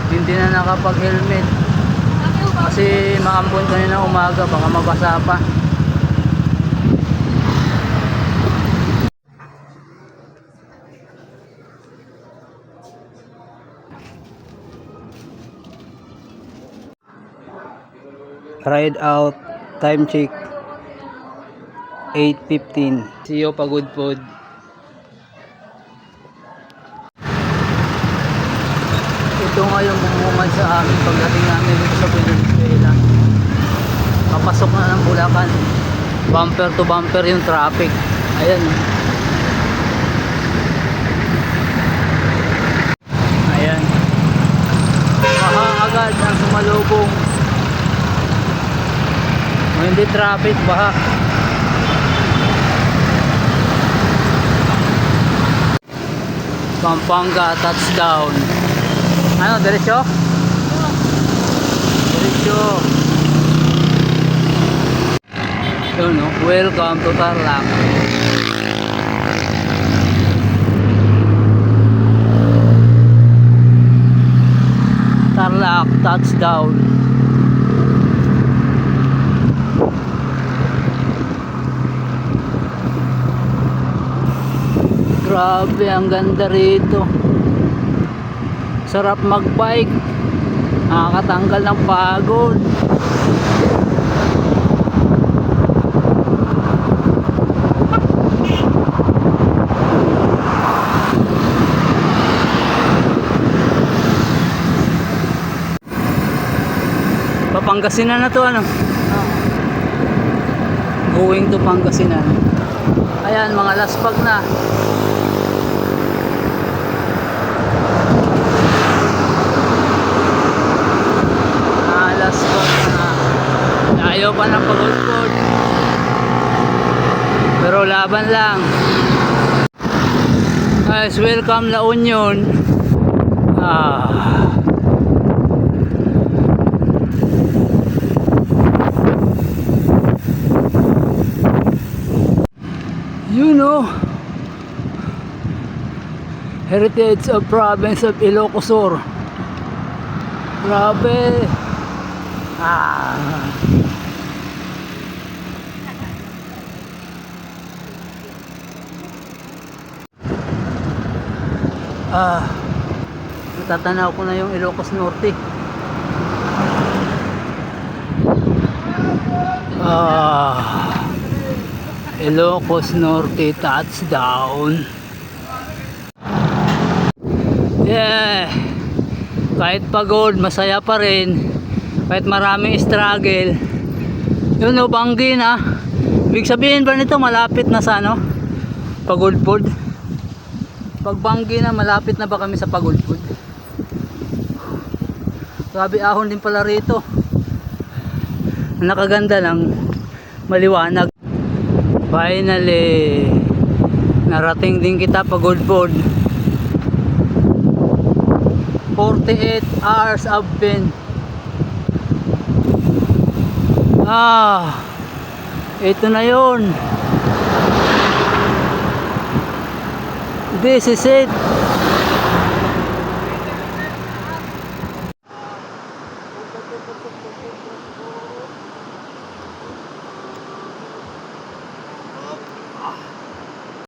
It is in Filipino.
hindi na nakapag-helmet kasi maambon kanina umaga, baka mabasa pa. Ride out, time check 8:15. See you Pagod Pod. Ito nga yung bumungad sa amin pagdating namin dito sa Venezuela. Papasok na ng Bulacan. Bumper to bumper yung traffic. Ayan. Ayan. Baha agad ang sumalubong. Hindi traffic, baha. Pampanga touchdown. Ano, diretso? Diretso. Yun, no? Welcome to Tarlac. Tarlac touchdown. Grabe, ang ganda rito. Sarap magbike. Nakakatanggal ng pagod. Pangasinan na to, ano? Going to Pangasinan. Ayan, mga laspag na. Laspag na. Ayaw pa ng Pagod. Pero laban lang. Guys, welcome La Union. You know, heritage of province of Ilocos Sur. Grabe. Natatanaw ko na yung Ilocos Norte. Ilocos Norte touchdown. Yeah. Kahit pagod, masaya pa rin. Kahit maraming struggle. Yun o, Banggi na. Ibig sabihin ba nito malapit na sa ano? Pagod Pod? Pag Banggi na, malapit na ba kami sa Pagod Pod? Grabe, ahon din pala rito. Nakaganda lang, maliwanag. Finally, narating din kita Pagod Pod. 48 hours I've been. Ito na yun. This is it.